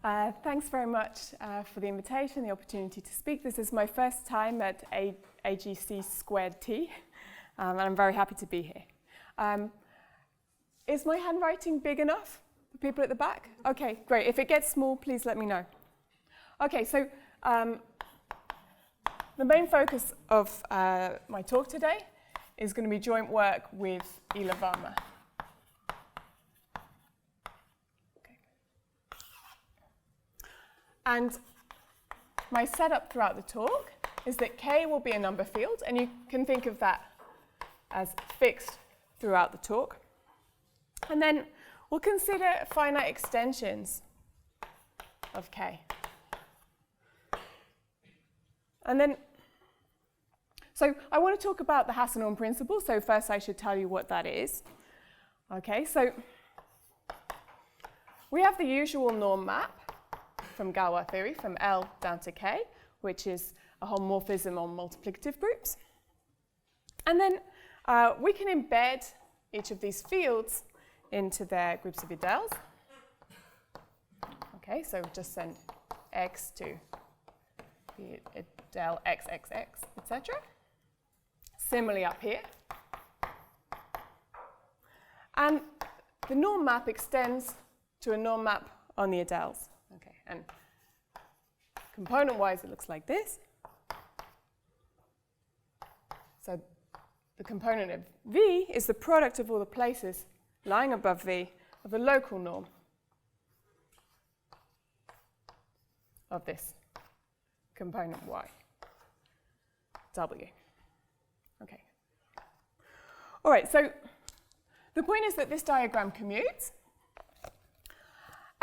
Thanks very much for the invitation, the opportunity to speak. This is my first time at AGCT, and I'm very happy to be here. Is my handwriting big enough for people at the back? Okay, great. If it gets small, please let me know. Okay, so the main focus of my talk today is going to be joint work with Ila Varma. And my setup throughout the talk is that K will be a number field, and you can think of that as fixed throughout the talk. And then we'll consider finite extensions of K. And then, so I want to talk about the Hasse norm principle, so first I should tell you what that is. Okay, so we have the usual norm map from Galois theory, from L down to K, which is a homomorphism on multiplicative groups. And then we can embed each of these fields into their groups of ideals. Okay, so just send X to the idel X, X, X, etc. Similarly up here. And the norm map extends to a norm map on the ideals. Okay, and component-wise, it looks like this. So the component of V is the product of all the places lying above V of a local norm of this component Y, W. Okay. All right, so the point is that this diagram commutes.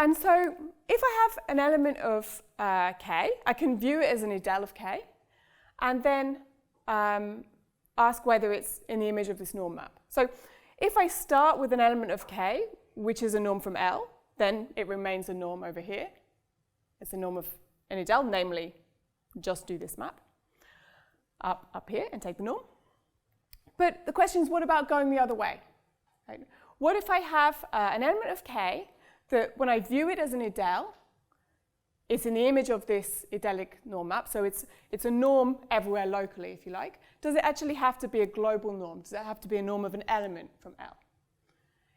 And so if I have an element of K, I can view it as an idel of K, and then ask whether it's in the image of this norm map. So if I start with an element of K, which is a norm from L, then it remains a norm over here. It's a norm of an idel, namely, just do this map up here and take the norm. But the question is, what about going the other way? Right? What if I have an element of K that when I view it as an idel, it's in the image of this idelic norm map, so it's a norm everywhere locally, if you like. Does it actually have to be a global norm? Does it have to be a norm of an element from L?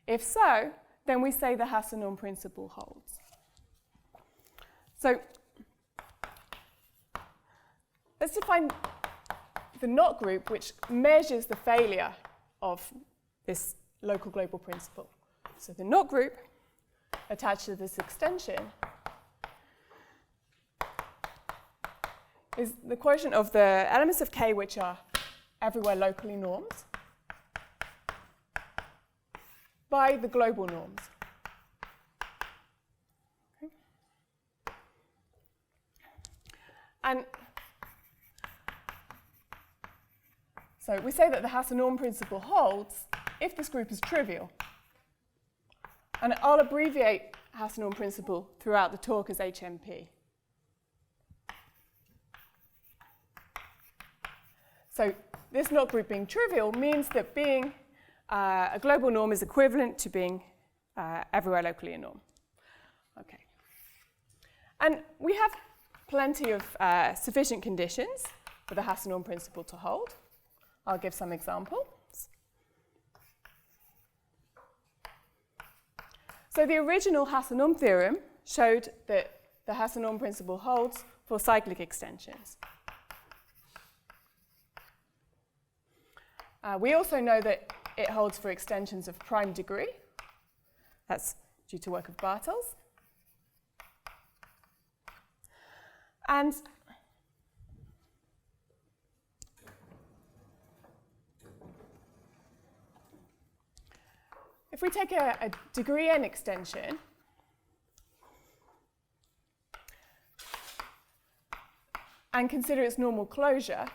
If so, then we say the Hasse norm principle holds. So let's define the knot group, which measures the failure of this local global principle. So the knot group attached to this extension is the quotient of the elements of K which are everywhere locally norms by the global norms. Okay. And so we say that the Hasse norm principle holds if this group is trivial. And I'll abbreviate Hasse norm principle throughout the talk as HMP. So this knot group being trivial means that being a global norm is equivalent to being everywhere locally a norm. Okay. And we have plenty of sufficient conditions for the Hasse norm principle to hold. I'll give some examples. So the original Hasse norm theorem showed that the Hasse norm principle holds for cyclic extensions. We also know that it holds for extensions of prime degree. That's due to work of Bartels. And if we take a degree n extension, and consider its normal closure,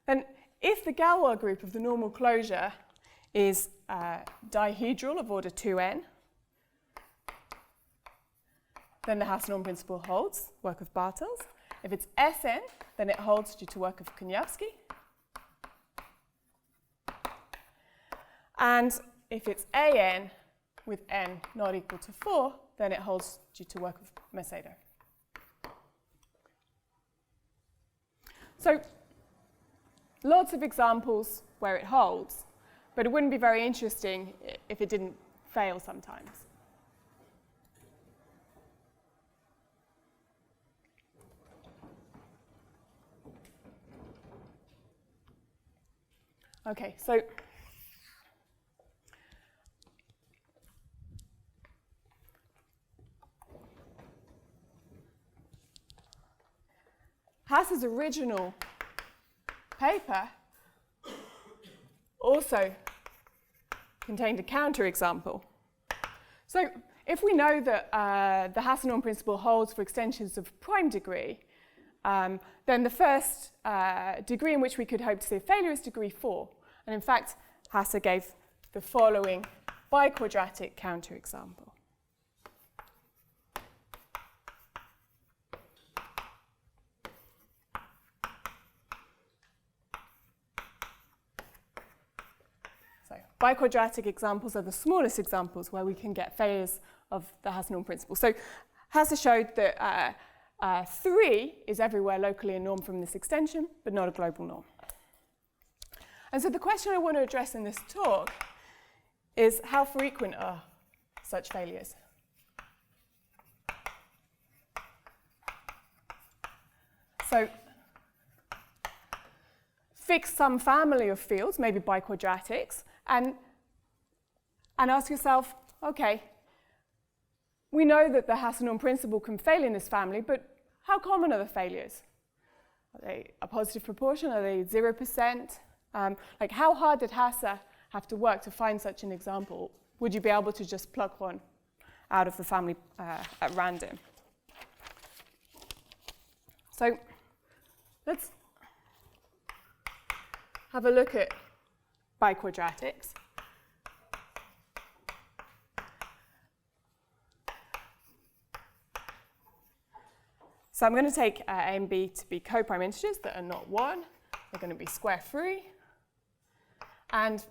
then if the Galois group of the normal closure is dihedral of order 2n, then the Hasse norm principle holds, work of Bartels. If it's Sn, then it holds due to work of Koniavsky. And if it's an with n not equal to 4, then it holds due to work of Mercedes. So lots of examples where it holds, but it wouldn't be very interesting if it didn't fail sometimes. Okay, so Hasse's original paper also contained a counterexample. So if we know that the Hasse norm principle holds for extensions of prime degree, then the first degree in which we could hope to see a failure is degree 4. And in fact, Hasse gave the following biquadratic counterexample. So biquadratic examples are the smallest examples where we can get failures of the Hasse norm principle. So Hasse showed that 3 is everywhere locally a norm from this extension, but not a global norm. And so the question I want to address in this talk is how frequent are such failures? So fix some family of fields, maybe biquadratics, and ask yourself, okay, we know that the Hasse norm principle can fail in this family, but how common are the failures? Are they a positive proportion? Are they 0%? Like, how hard did Hasse have to work to find such an example? Would you be able to just pluck one out of the family at random? So let's have a look at biquadratics. So I'm going to take A and B to be co-prime integers that are not 1. They're going to be square free. And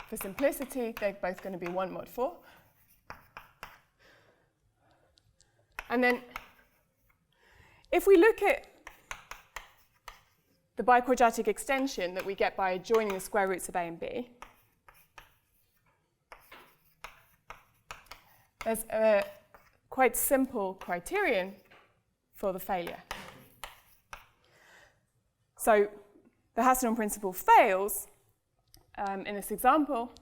for simplicity, they're both going to be 1 mod 4. And then if we look at the biquadratic extension that we get by joining the square roots of A and B, there's a quite simple criterion for the failure. So the Hasse norm principle fails in this example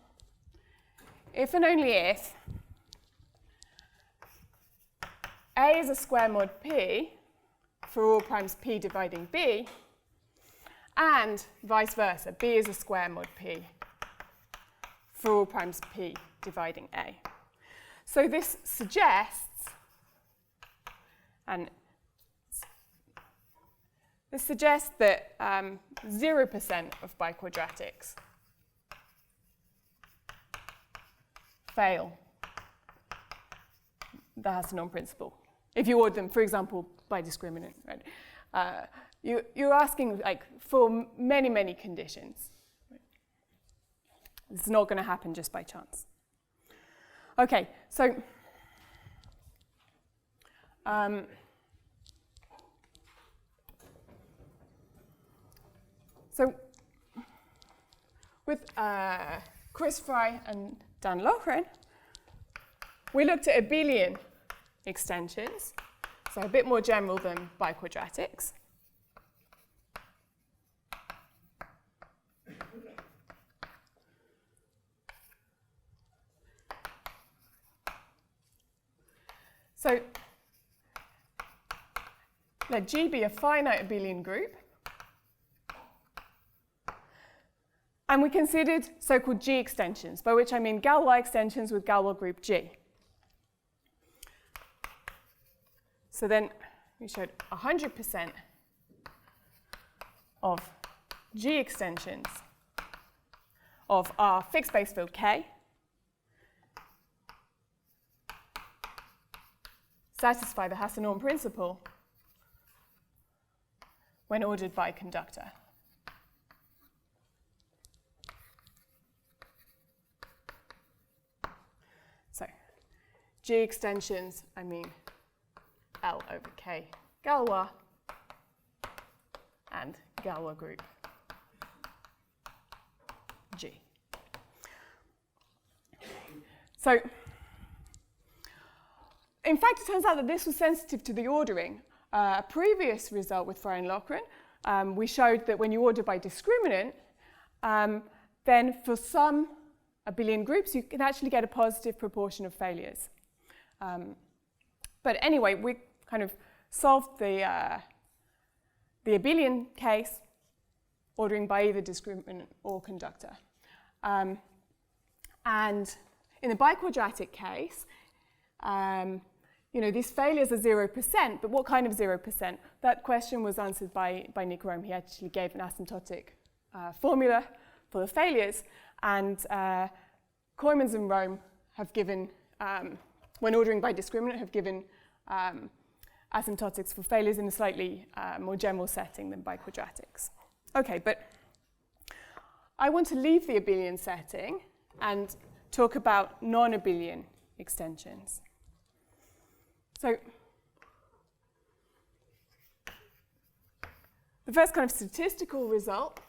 if and only if A is a square mod P for all primes P dividing B, and vice versa, B is a square mod P for all primes P dividing A. So this suggests, and this suggests that 0% of biquadratics fail the Hasse norm principle. If you order them, for example, by discriminant, right? You're asking like for many, many conditions. It's not going to happen just by chance. Okay, so with Chris Fry and Dan Lohren, we looked at abelian extensions, so a bit more general than biquadratics. So let G be a finite abelian group. And we considered so-called G extensions, by which I mean Galois extensions with Galois group G. So then we showed 100% of G extensions of our fixed base field K satisfy the Hasse norm principle when ordered by a conductor. G extensions, I mean L over K Galois and Galois group G. So, in fact, it turns out that this was sensitive to the ordering. A previous result with Frey and Loughran, we showed that when you order by discriminant, then for some abelian groups, you can actually get a positive proportion of failures. But anyway, we kind of solved the abelian case, ordering by either discriminant or conductor. And in the biquadratic case, these failures are 0%, but what kind of 0%? That question was answered by Nick Rome. He actually gave an asymptotic formula for the failures, and Koymans and Rome have given, when ordering by discriminant, have given asymptotics for failures in a slightly more general setting than biquadratics. Okay, but I want to leave the abelian setting and talk about non-abelian extensions. So the first kind of statistical result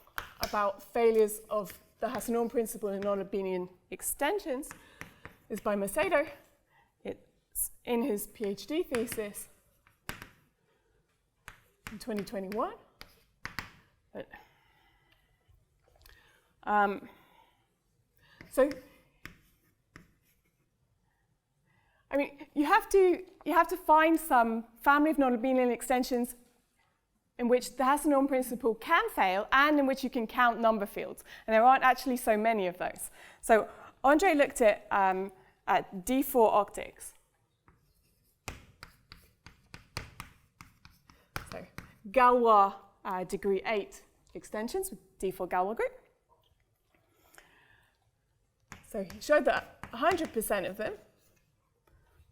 about failures of the Hasse norm principle in non-abelian extensions is by Macedo. It's in his PhD thesis in 2021. But, so, I mean, you have to find some family of non-abelian extensions in which the Hasse norm principle can fail and in which you can count number fields. And there aren't actually so many of those. So Andre looked at D4 octics. So Galois degree 8 extensions with D4 Galois group. So he showed that 100% of them,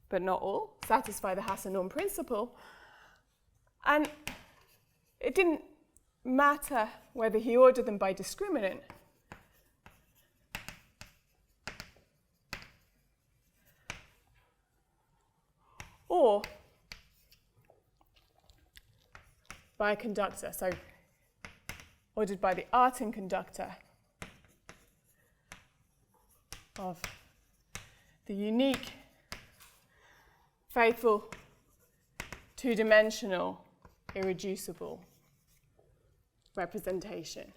but not all, satisfy the Hasse norm principle. And it didn't matter whether he ordered them by discriminant or by a conductor, so ordered by the Artin conductor of the unique, faithful, two-dimensional, irreducible representation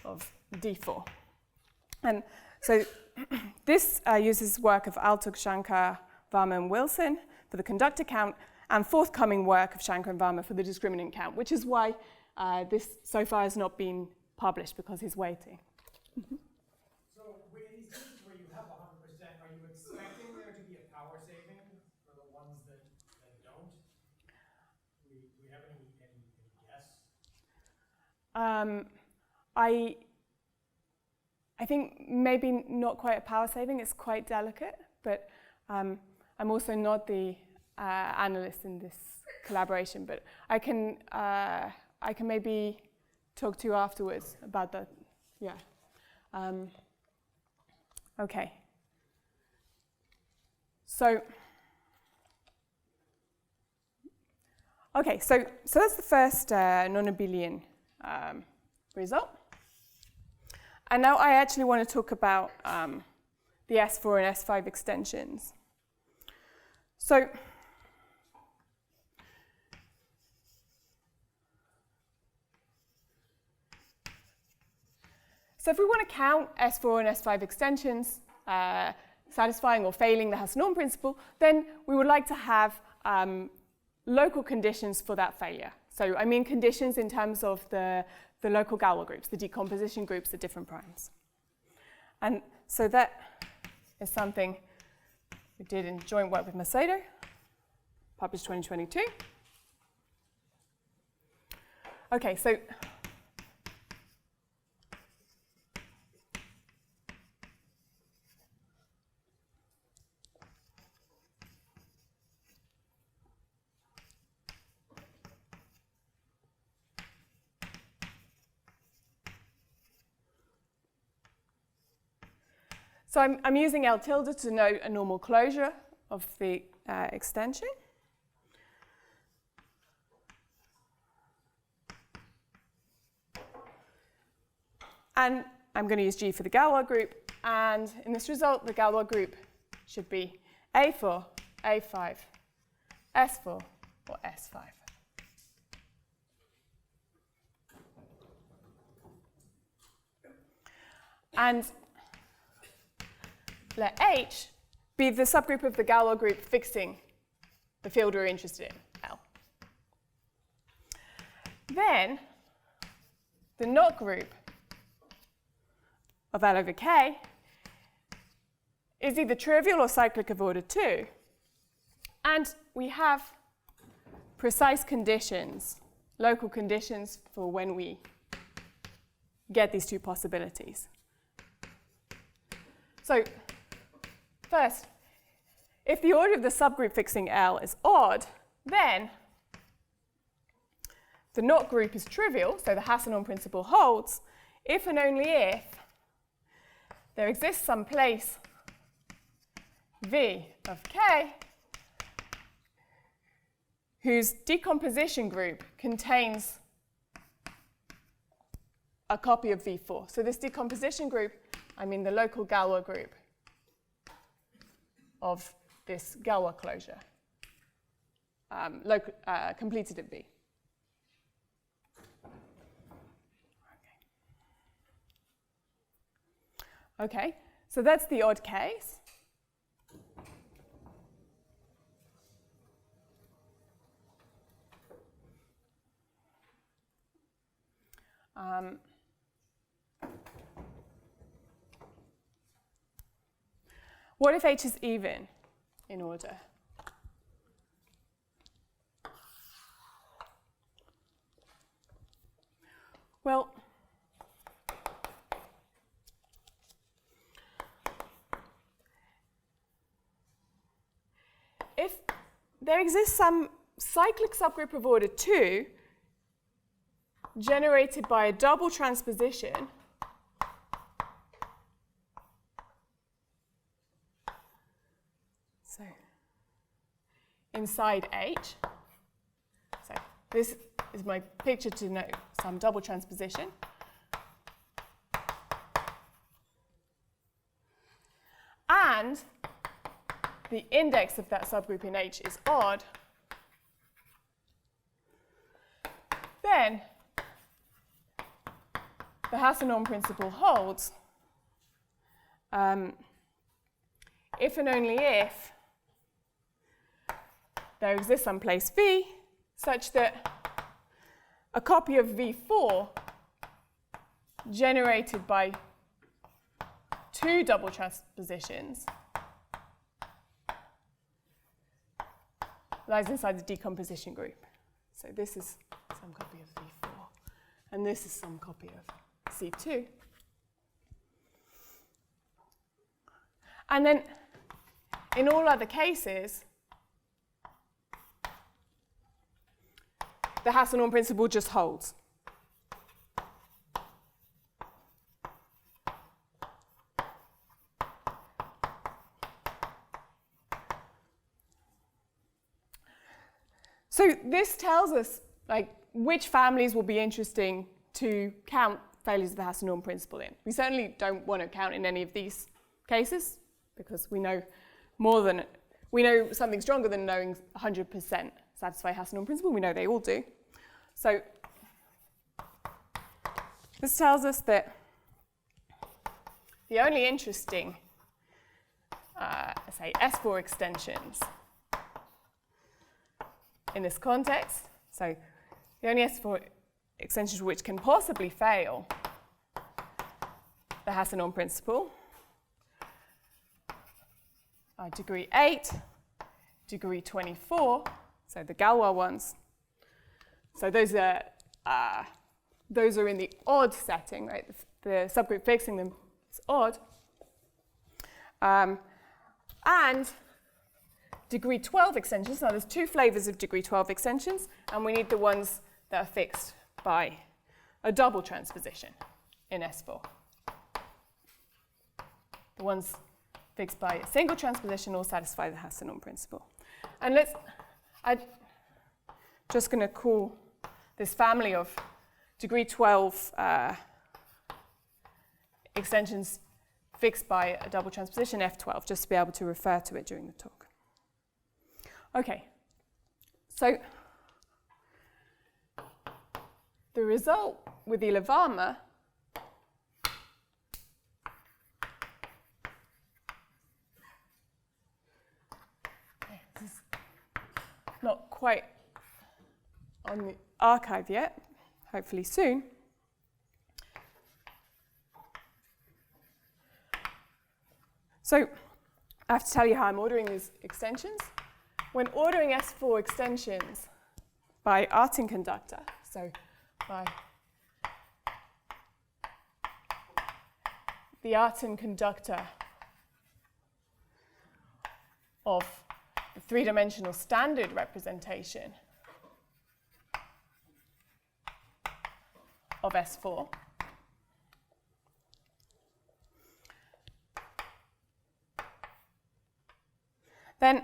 of D4. And so this uses work of Altug, Shankar, Varma, and Wilson for the conductor count, and forthcoming work of Shankar and Varma for the discriminant count, which is why this so far has not been published, because he's waiting. Mm-hmm. So with these cases where you have 100%, are you expecting there to be a power saving for the ones that don't? Do we have any guess? I think maybe not quite a power saving. It's quite delicate, but I'm also not the analyst in this collaboration. But I can maybe talk to you afterwards about that. Yeah. Okay. So that's the first non-abelian result. And now I actually want to talk about the S4 and S5 extensions. So if we want to count S4 and S5 extensions satisfying or failing the Hasse norm principle, then we would like to have local conditions for that failure. So I mean conditions in terms of the local Galois groups, the decomposition groups at different primes. And so that is something we did in joint work with Macedo, published 2022. Okay, so So I'm using L tilde to denote a normal closure of the extension. And I'm going to use G for the Galois group. And in this result, the Galois group should be A4, A5, S4, or S5. And let H be the subgroup of the Galois group fixing the field we're interested in, L. Then the knot group of L over K is either trivial or cyclic of order 2. And we have precise conditions, local conditions for when we get these two possibilities. So first, if the order of the subgroup fixing L is odd, then the knot group is trivial, so the Hasse norm principle holds, if and only if there exists some place V of K whose decomposition group contains a copy of V4. So this decomposition group, I mean the local Galois group of this Galois closure, completed at V. Okay, so that's the odd case. What if H is even in order? Well, if there exists some cyclic subgroup of order 2 generated by a double transposition so inside H, so this is my picture to denote some double transposition. And the index of that subgroup in H is odd, then the Hasse norm principle holds if and only if there exists some place V such that a copy of V4 generated by two double transpositions lies inside the decomposition group. So this is some copy of V4, and this is some copy of C2. And then in all other cases, the Hasse norm principle just holds. So this tells us which families will be interesting to count failures of the Hasse norm principle in. We certainly don't want to count in any of these cases because we know something stronger than knowing 100% satisfy Hasse norm principle. We know they all do. So this tells us that the only interesting, say, S4 extensions in this context, so the only S4 extensions which can possibly fail the Hasse norm principle are degree 8, degree 24, so the Galois ones. So those are in the odd setting, right? The subgroup fixing them is odd. And degree 12 extensions. Now there's two flavors of degree 12 extensions, and we need the ones that are fixed by a double transposition in S4. the ones fixed by a single transposition all satisfy the Hasse norm principle. And I'm just going to call this family of degree 12 extensions fixed by a double transposition F12, just to be able to refer to it during the talk. Okay, so the result with Ilavama this is not quite on the archive yet, hopefully soon. So I have to tell you how I'm ordering these extensions. When ordering S4 extensions by Artin conductor, so by the Artin conductor of the three-dimensional standard representation of S4, then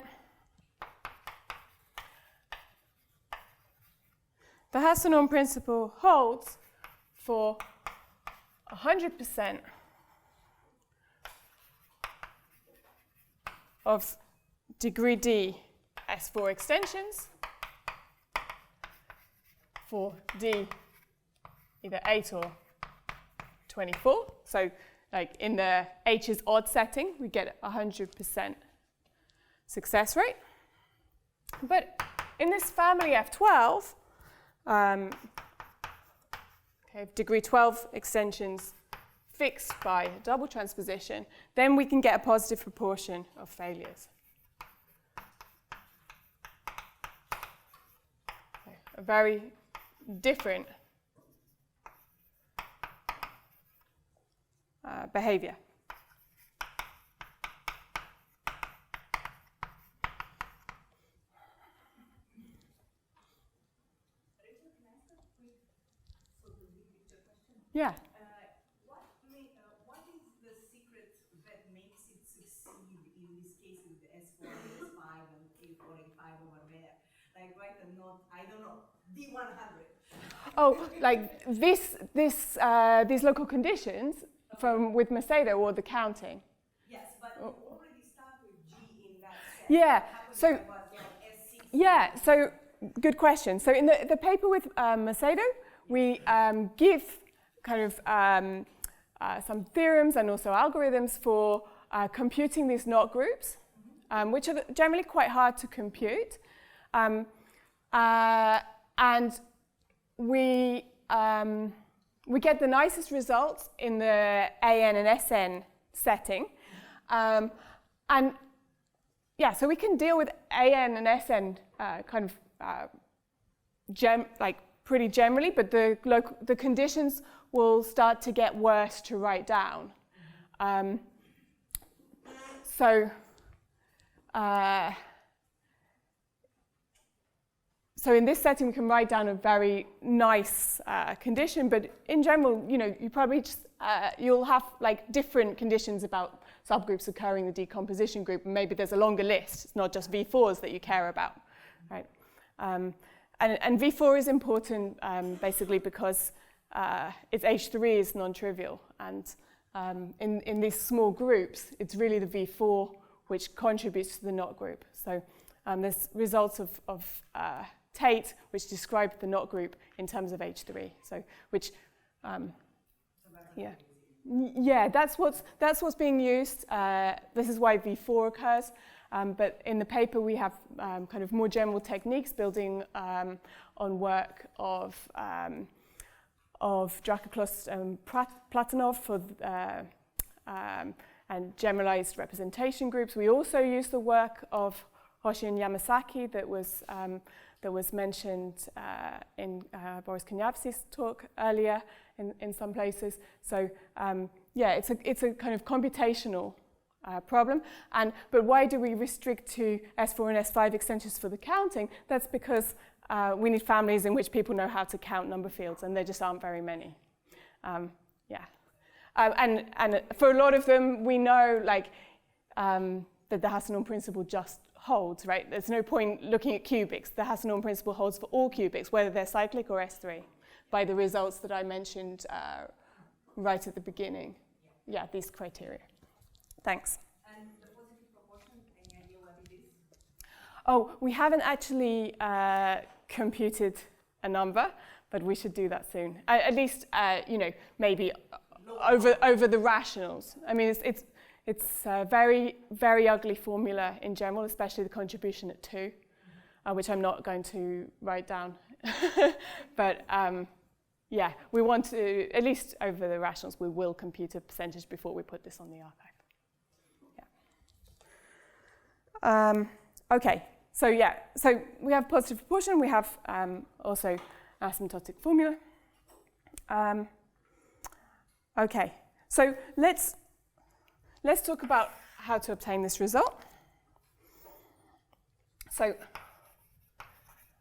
the Hasse norm principle holds for 100% of degree D S4 extensions for D either 8 or 24. So like in the H is odd setting, we get 100% success rate. But in this family F12, degree 12 extensions fixed by a double transposition, then we can get a positive proportion of failures. Okay, a very different behavior. Yeah. What is the secret that makes it succeed in this case with the S4 and S5 and A4 and 5 over there? Like write a note, I don't know, D100. Oh, like these local conditions from with Macedo or the counting. Yes, but you already start with G in that set. Yeah. So was like S6. yeah. So good question. So in the paper with Macedo, we give kind of some theorems and also algorithms for computing these knot groups, which are generally quite hard to compute. And we get the nicest results in the AN and SN setting. And yeah, so we can deal with AN and SN kind of pretty generally, but the conditions will start to get worse to write down. So in this setting, we can write down a very nice condition, but in general, you probably just, you'll have like different conditions about subgroups occurring in the decomposition group, and maybe there's a longer list. It's not just V4s that you care about, right? And V4 is important basically because its H3 is non-trivial, and in these small groups, it's really the V4 which contributes to the knot group. So there's results of Tate which describe the knot group in terms of H3. So which, yeah, that's what's being used. This is why V4 occurs. But in the paper, we have kind of more general techniques building on work of Dracoclos and Platonov for and generalized representation groups. We also use the work of Hoshi and Yamasaki that was mentioned in Boris Kanyavsky's talk earlier in some places. So yeah, it's a kind of computational problem. But why do we restrict to S4 and S5 extensions for the counting? That's because we need families in which people know how to count number fields, and there just aren't very many. Yeah. And for a lot of them, we know like that the Hasse norm principle just holds, right? There's no point looking at cubics. The Hasse norm principle holds for all cubics, whether they're cyclic or S3, by the results that I mentioned right at the beginning. Yeah, these criteria. Thanks. And the positive proportion, any idea what it is? Oh, we haven't actually computed a number, but we should do that soon. At least, you know, maybe over the rationals. I mean, it's a very, very ugly formula in general, especially the contribution at 2, which I'm not going to write down. But yeah, we want to, at least over the rationals, we will compute a percentage before we put this on the archive. Yeah. Okay, so yeah, so we have positive proportion, we have also asymptotic formula. Okay, so let's talk about how to obtain this result. So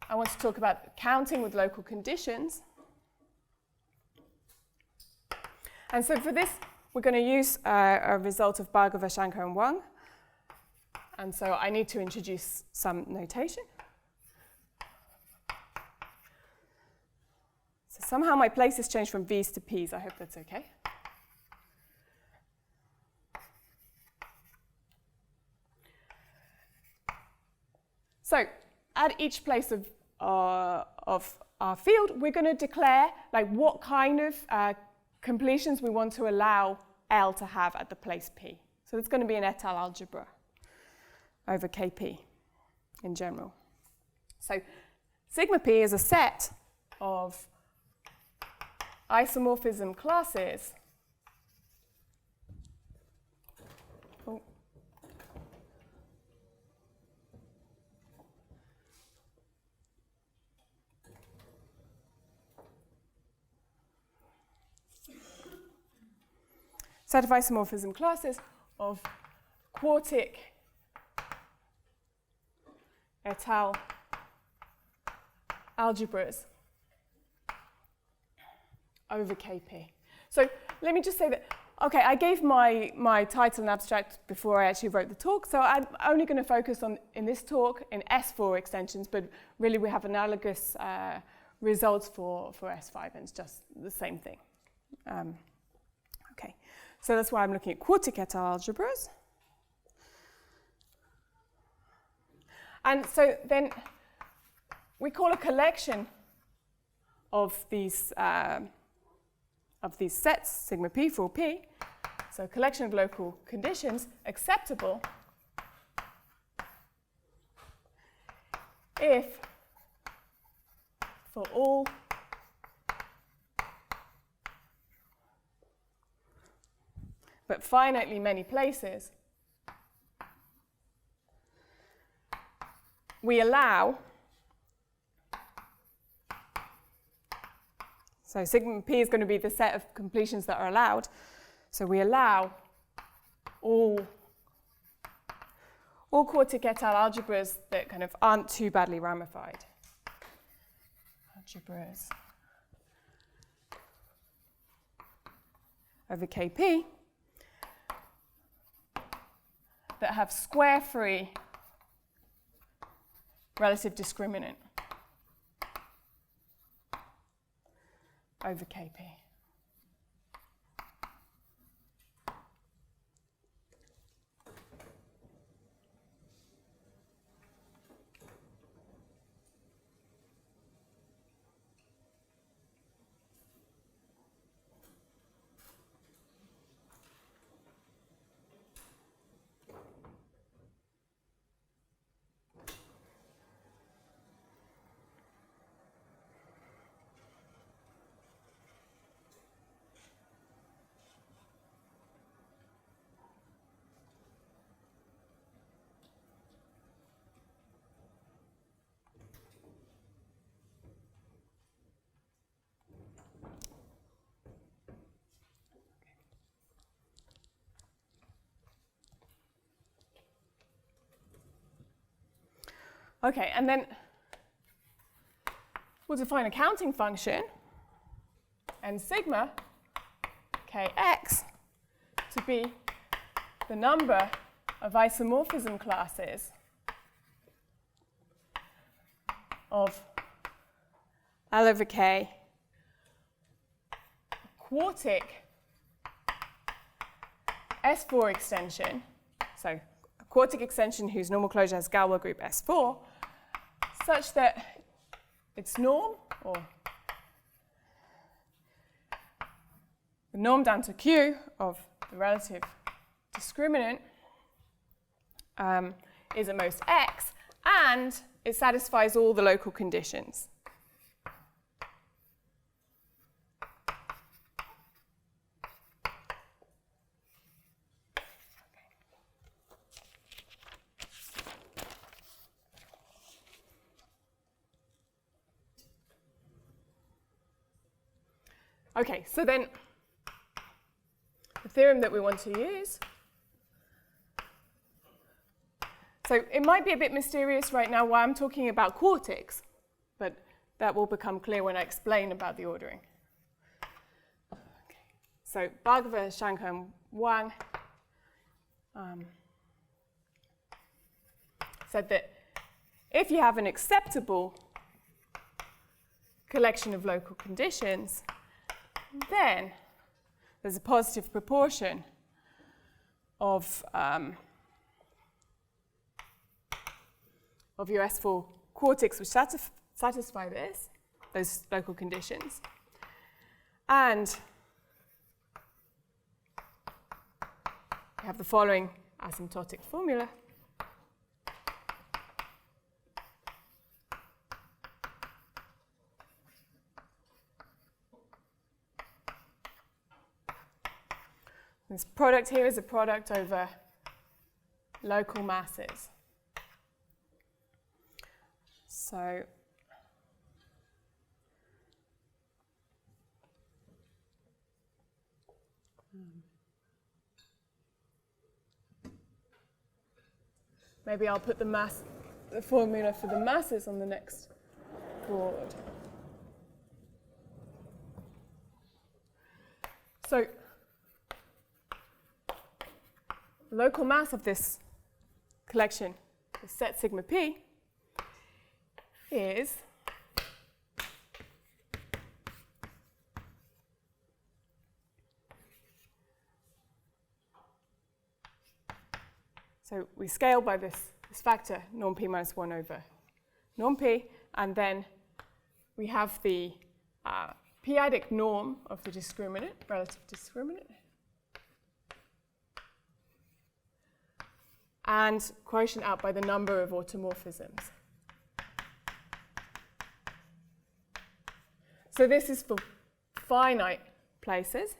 I want to talk about counting with local conditions. And so for this, we're going to use a result of Bhargava, Shankar, and Wang. And so I need to introduce some notation. So somehow my place has changed from V's to P's. I hope that's okay. So at each place of our field, we're going to declare like what kind of completions we want to allow L to have at the place P. So it's going to be an étale algebra over Kp in general. So sigma P is a set of isomorphism classes set of isomorphism classes of quartic étale algebras over Kp. So let me just say that, okay, I gave my title and abstract before I actually wrote the talk, so I'm only going to focus on, in this talk, in S4 extensions, but really we have analogous results for S5, and it's just the same thing. Okay, so that's why I'm looking at quartic étale algebras. And so then we call a collection of these sets, sigma p for p, so a collection of local conditions acceptable if for all but finitely many places we allow, so sigma p is going to be the set of completions that are allowed, so we allow all quartic étale algebras that kind of aren't too badly ramified. Algebras over Kp that have square-free relative discriminant over Kp. Okay, and then we'll define a counting function, and sigma kx to be the number of isomorphism classes of L over K quartic S4 extension, so a quartic extension whose normal closure has Galois group S4, such that its norm, or the norm down to Q of the relative discriminant, is at most X, and it satisfies all the local conditions. Okay, so then the theorem that we want to use. So it might be a bit mysterious right now why I'm talking about quartics, but that will become clear when I explain about the ordering. Okay. So Bhargava, Shankar, and Wang said that if you have an acceptable collection of local conditions, then there's a positive proportion of your S4 quartics which satisfy those local conditions. And we have the following asymptotic formula. This product here is a product over local masses. So maybe I'll put the formula for the masses on the next board. So the local mass of this collection, the set sigma p, is so we scale by this factor norm p minus 1 over norm p, and then we have the p-adic norm of the discriminant, relative discriminant, and quotient out by the number of automorphisms. So this is for finite places.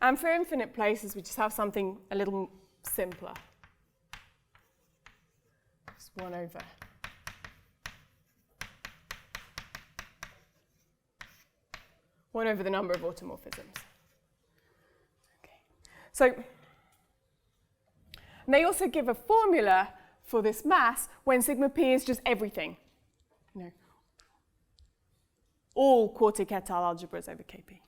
And for infinite places, we just have something a little simpler. Just 1 over. One over the number of automorphisms. Okay. So and they also give a formula for this mass when sigma p is just everything. You know, all quartic étale algebras over Kp.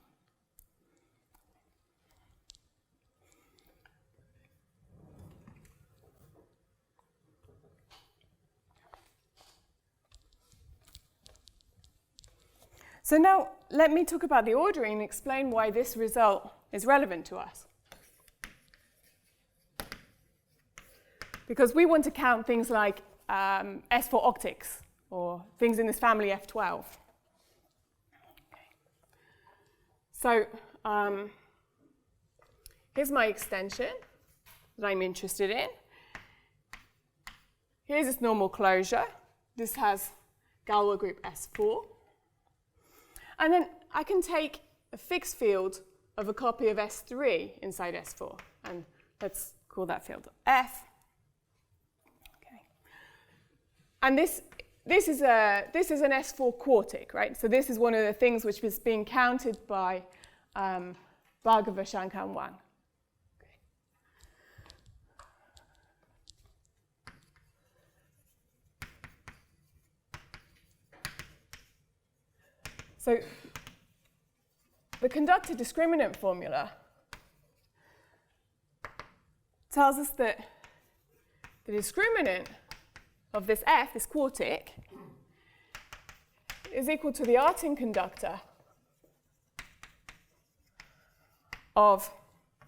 So now let me talk about the ordering and explain why this result is relevant to us. Because we want to count things like S4 octics or things in this family F12. Okay. So here's my extension that I'm interested in. Here's its normal closure. This has Galois group S4. And then I can take a fixed field of a copy of S3 inside S4. And let's call that field F. Okay. And this is an S4 quartic, right? So this is one of the things which was being counted by Bhargava, Shankar, and Wang. Okay. So the conductor discriminant formula tells us that the discriminant of this F, this quartic, is equal to the Artin conductor of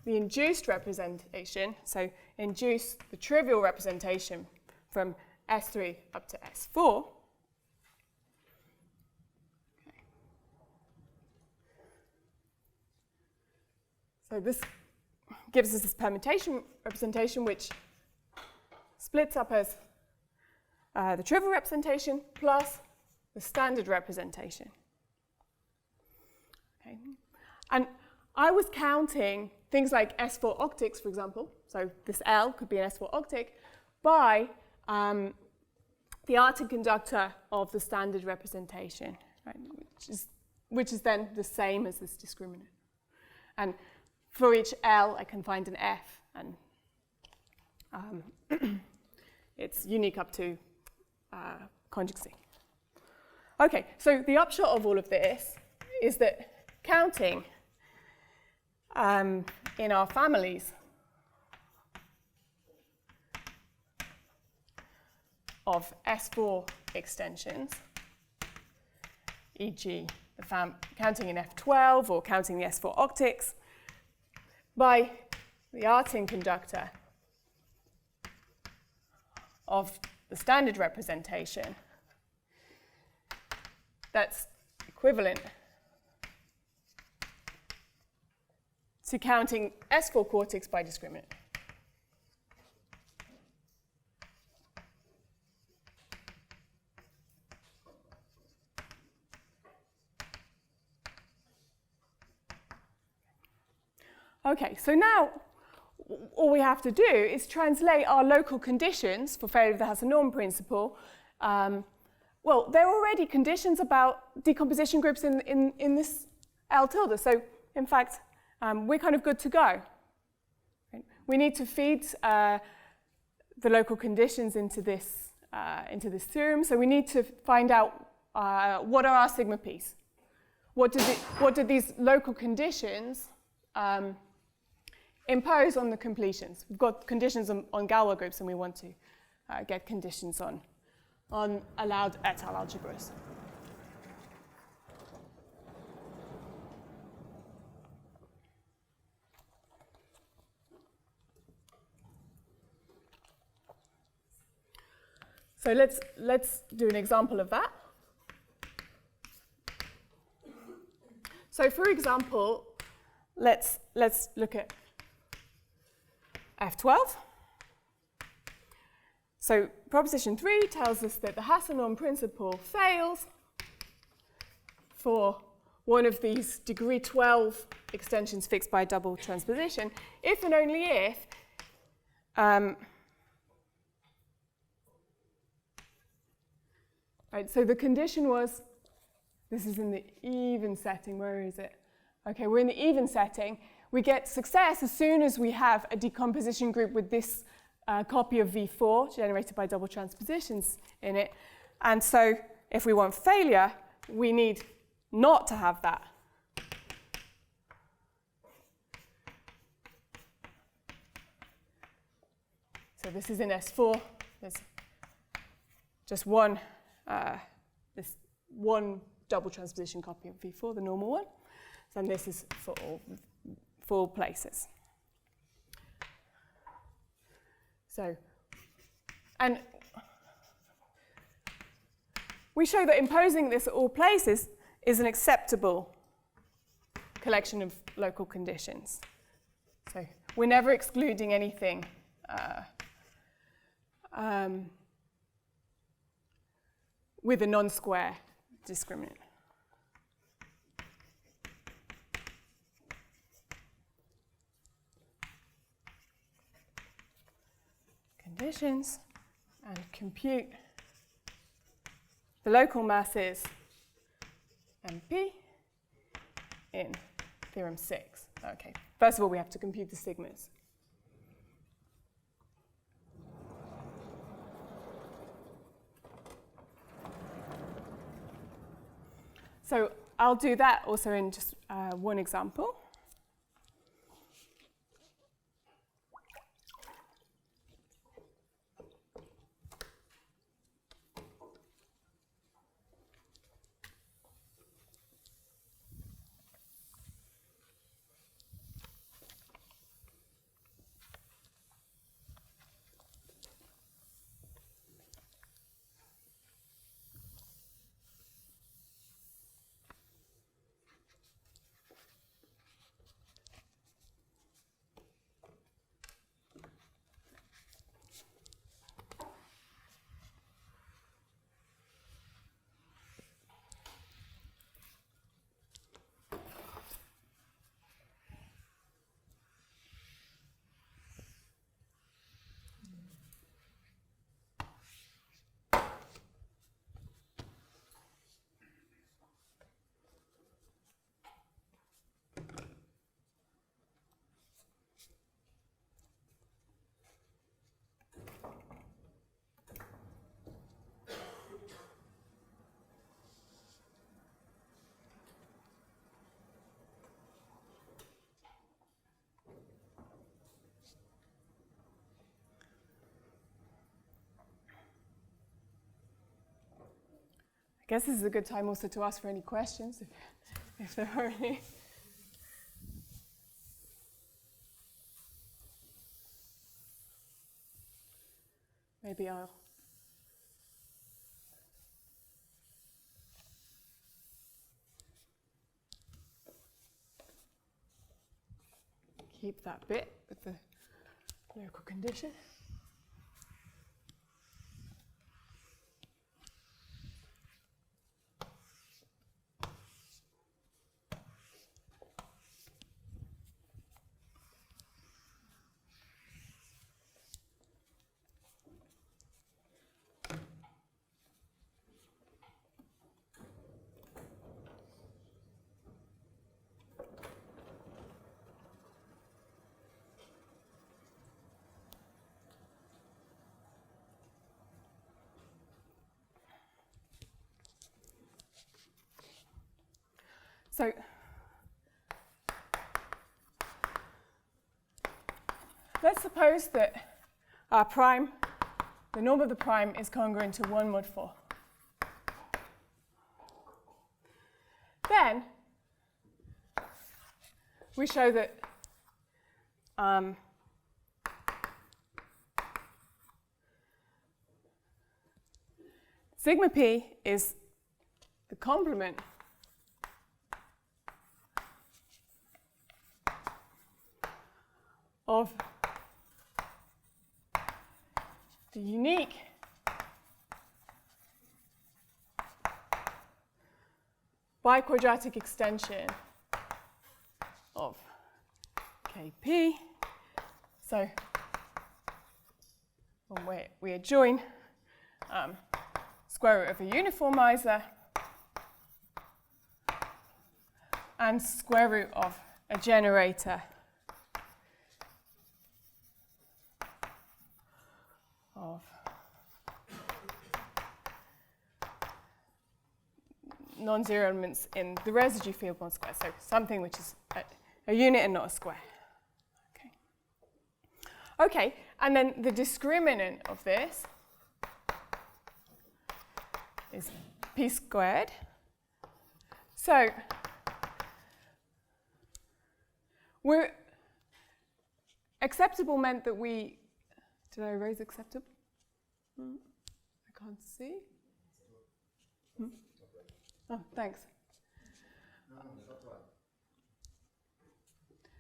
the induced representation, so induce the trivial representation from S3 up to S4. Okay. So this gives us this permutation representation which splits up as the trivial representation plus the standard representation. Okay. And I was counting things like S4 octics, for example, so this L could be an S4 octic, by the Artin conductor of the standard representation, right, which is then the same as this discriminant. And for each L, I can find an F, and it's unique up to conjugacy. Okay, so the upshot of all of this is that counting in our families of S4 extensions, e.g. counting in F12 or counting the S4 octics, by the Artin conductor of the standard representation, that's equivalent to counting S4 quartics by discriminant. Okay, so now all we have to do is translate our local conditions for failure of the Hasse norm principle. Well, there are already conditions about decomposition groups in this L tilde, so in fact, we're kind of good to go. We need to feed the local conditions into this theorem, so we need to find out what are our sigma p's. What do these local conditions impose on the completions? We've got conditions on Galois groups, and we want to get conditions on allowed étale algebras. So let's do an example of that. So for example, let's look at F12. So proposition 3 tells us that the Hasse norm principle fails for one of these degree 12 extensions fixed by double transposition if and only if right, so the condition was, this is in the even setting, where is it? Okay, we're in the even setting. We get success as soon as we have a decomposition group with this copy of V4 generated by double transpositions in it. And so if we want failure, we need not to have that. So this is in S4. There's just one, this one double transposition copy of V4, the normal one. And this is for all places. So, and we show that imposing this at all places is an acceptable collection of local conditions. So we're never excluding anything with a non-square discriminant. Conditions and compute the local masses MP in theorem 6. Okay, first of all, we have to compute the sigmas. So I'll do that also in just one example. guess this is a good time also to ask for any questions, if there are any. Maybe I'll keep that bit with the local condition. So let's suppose that our prime, the norm of the prime, is congruent to 1 mod 4. Then we show that sigma p is the complement of the unique biquadratic extension of Kp. So when we adjoin square root of a uniformizer and square root of a generator of non-zero elements in the residue field 1 square. So something which is a unit and not a square. Okay, and then the discriminant of this is p squared. So acceptable meant that we, did I erase acceptable? I can't see. Oh, thanks.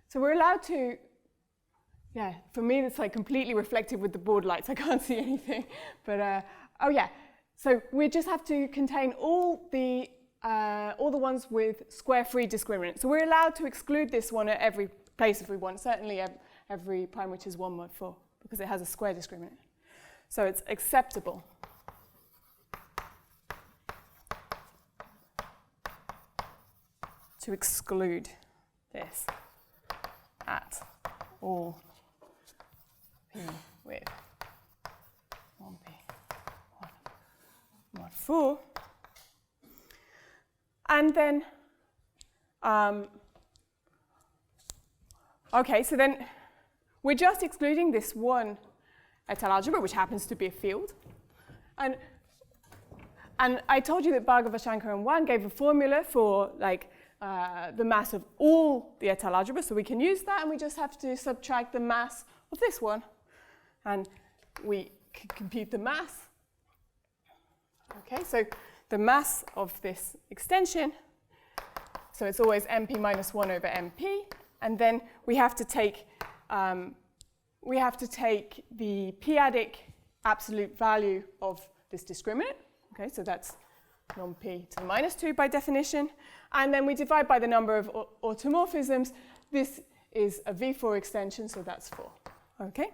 So we're allowed to, yeah, for me it's like completely reflective with the board lights. I can't see anything. But, oh yeah, so we just have to contain all the ones with square-free discriminant. So we're allowed to exclude this one at every place if we want, certainly every prime which is 1 mod 4, because it has a square discriminant. So it's acceptable to exclude this at all p with 1p 1 mod 4. And then, okay, so then we're just excluding this one étale algebra, which happens to be a field. And I told you that Bhargava, and 1 gave a formula for like the mass of all the étale algebra, so we can use that, and we just have to subtract the mass of this one. And we can compute the mass. Okay, so the mass of this extension, so it's always mp minus 1 over mp, and then we have to take the p-adic absolute value of this discriminant. Okay, so that's non-p to the minus 2 by definition. And then we divide by the number of automorphisms. This is a V4 extension, so that's 4. Okay?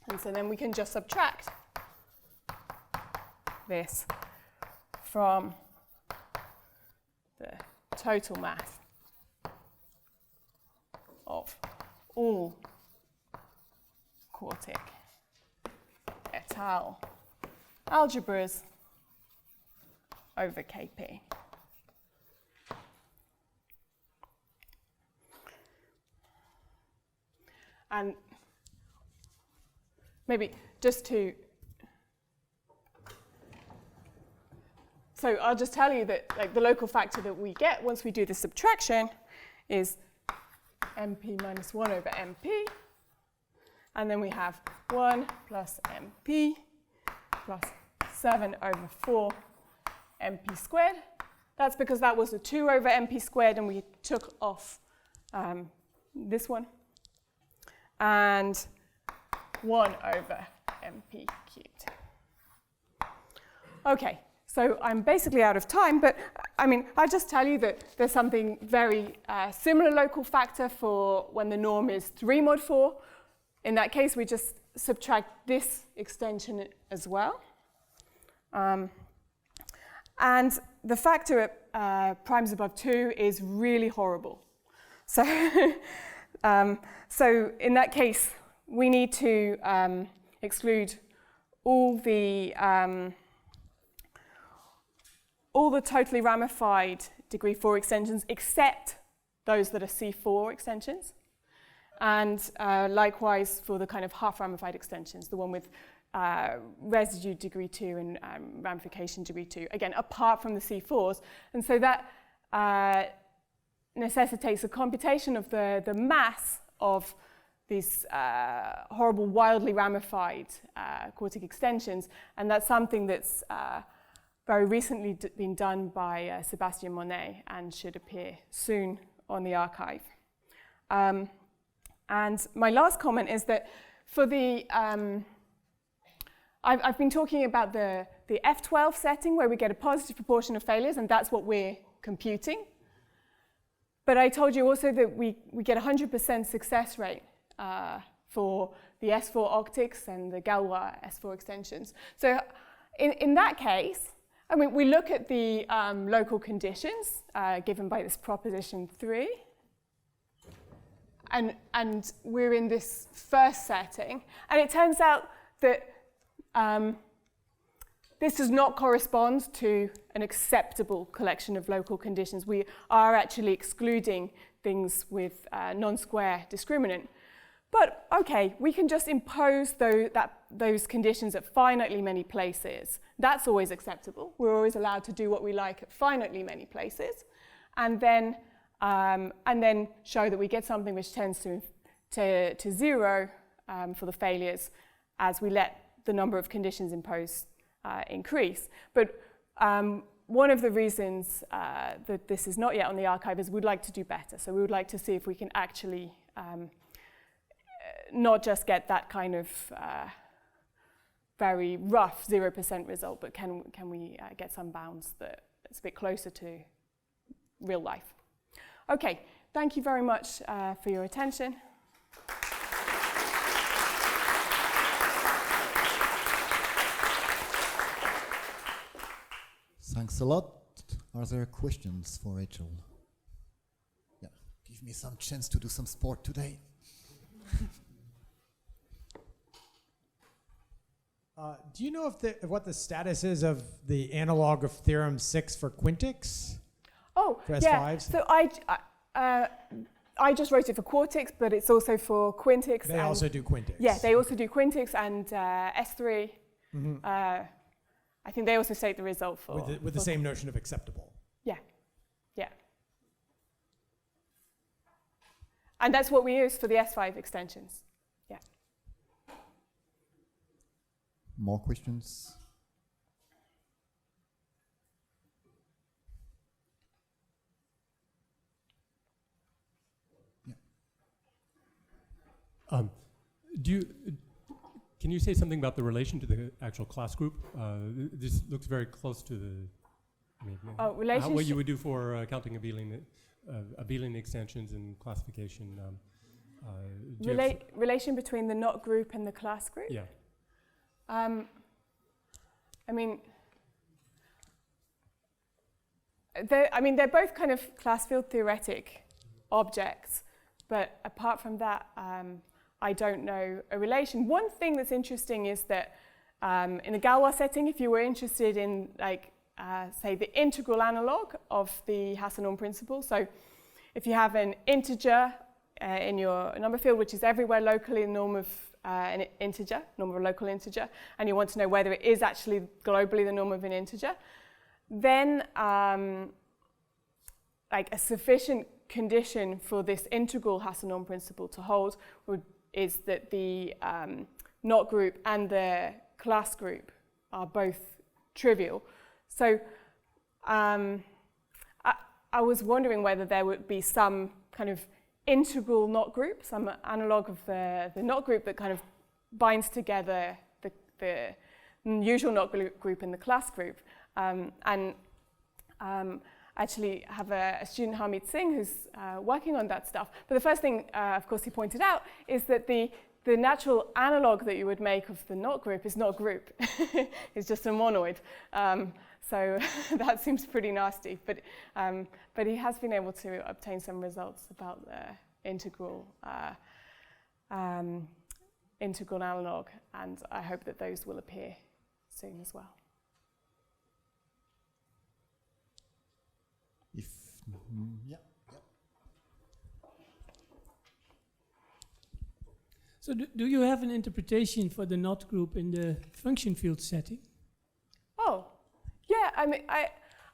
And so then we can just subtract this from the total mass of all quartic étale algebras over Kp. And maybe just to, so I'll just tell you that like the local factor that we get once we do the subtraction is mp minus 1 over mp. And then we have 1 plus mp plus 7 over 4 mp squared. That's because that was a 2 over mp squared, and we took off this one. And 1 over mp cubed. Okay, so I'm basically out of time, but I mean, I'll just tell you that there's something very similar local factor for when the norm is 3 mod 4. In that case, we just subtract this extension as well. And the factor at primes above 2 is really horrible. So, so in that case, we need to exclude all the totally ramified degree 4 extensions except those that are C4 extensions. And likewise for the kind of half ramified extensions, the one with residue degree 2 and ramification degree 2, again, apart from the C4s. And so that necessitates a computation of the mass of these horrible, wildly ramified quartic extensions. And that's something that's very recently been done by Sébastien Monet and should appear soon on the archive. And my last comment is that for the, I've been talking about the F12 setting where we get a positive proportion of failures, and that's what we're computing. But I told you also that we get 100% success rate for the S4 octics and the Galois S4 extensions. So in that case, I mean, we look at the local conditions given by this proposition 3. And we're in this first setting. And it turns out that this does not correspond to an acceptable collection of local conditions. We are actually excluding things with non-square discriminant. But OK, we can just impose those conditions at finitely many places. That's always acceptable. We're always allowed to do what we like at finitely many places. And then show that we get something which tends to 0 for the failures as we let the number of conditions imposed increase. But one of the reasons that this is not yet on the archive is we'd like to do better. So we would like to see if we can actually not just get that kind of very rough 0% result, but can we get some bounds that's a bit closer to real life. Okay, thank you very much for your attention. Thanks a lot. Are there questions for Rachel? Yeah, give me some chance to do some sport today. Do you know what the status is of the analog of theorem 6 for quintics? Oh, for yeah. S5s? So I just wrote it for quartics, but it's also for quintics. They also do quintics. Yeah, they also do quintics and S3. Mm-hmm. I think they also state the result for... With the same notion of acceptable. Yeah, yeah. And that's what we use for the S5 extensions. Yeah. More questions? Can you say something about the relation to the actual class group? This looks very close to the, what you would do for counting abelian extensions and classification. Relation between the not group and the class group? Yeah. I mean, they're both kind of class field theoretic objects, but apart from that, I don't know a relation. One thing that's interesting is that in the Galois setting, if you were interested in, say, the integral analog of the Hasse norm principle, so if you have an integer in your number field, which is everywhere locally the norm of an integer, norm of a local integer, and you want to know whether it is actually globally the norm of an integer, then like a sufficient condition for this integral Hasse norm principle to hold is that the knot group and the class group are both trivial. So I was wondering whether there would be some kind of integral knot group, some analog of the knot group that kind of binds together the usual knot group and the class group. Actually have a student, Harmeet Singh, who's working on that stuff. But the first thing, of course, he pointed out is that the natural analog that you would make of the knot group is not a group. It's just a monoid. So that seems pretty nasty. But he has been able to obtain some results about the integral analog, and I hope that those will appear soon as well. Yeah. So do you have an interpretation for the knot group in the function field setting? Oh, yeah. I mean,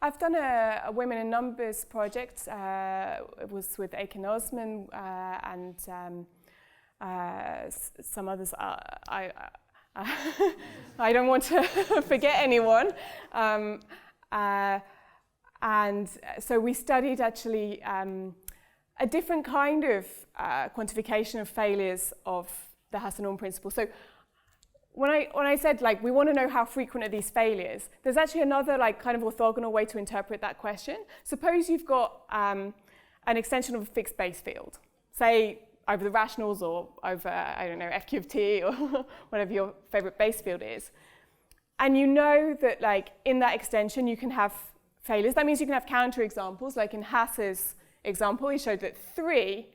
I've done a women in numbers project. It was with Aiken Osman and some others. I don't want to forget anyone. And so we studied actually a different kind of quantification of failures of the Hasse norm principle. So when I said like we want to know how frequent are these failures, there's actually another like kind of orthogonal way to interpret that question. Suppose you've got an extension of a fixed base field, say over the rationals or over, I don't know, f cubed t or whatever your favorite base field is. And you know that like in that extension you can have failures. That means you can have counterexamples. Like in Hasse's example, he showed that 3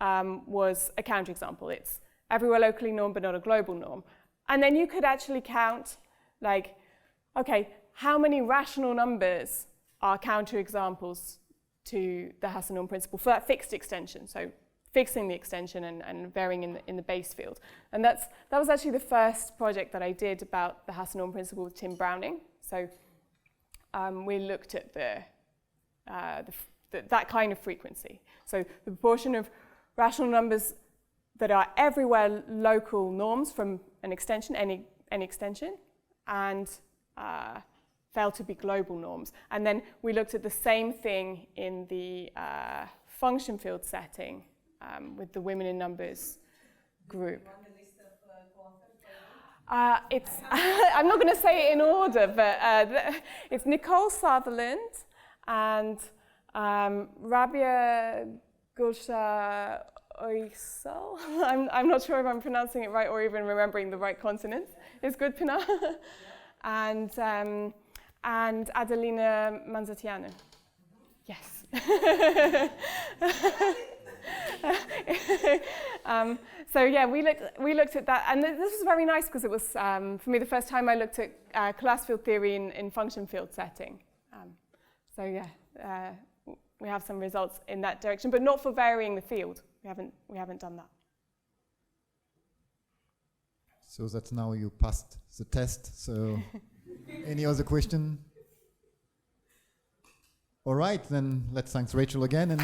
was a counterexample. It's everywhere locally normed but not a global norm. And then you could actually count, like, okay, how many rational numbers are counterexamples to the Hasse norm principle for that fixed extension? So fixing the extension and varying in the base field. And that was actually the first project that I did about the Hasse norm principle with Tim Browning. So we looked at that kind of frequency. So the proportion of rational numbers that are everywhere local norms from an extension, any extension, and fail to be global norms. And then we looked at the same thing in the function field setting with the women in numbers group. It's I'm not going to say it in order, but it's Nicole Sutherland and Rabia Gulsha Oysal. I'm not sure if I'm pronouncing it right or even remembering the right consonants. It's good, Pina. And Adelina Manzatiano. Yes. So yeah, we looked at that, and this was very nice because it was for me the first time I looked at class field theory in function field setting. So yeah, we have some results in that direction, but not for varying the field. We haven't done that. So that's now you passed the test. So any other question? All right, then let's thank Rachel again and.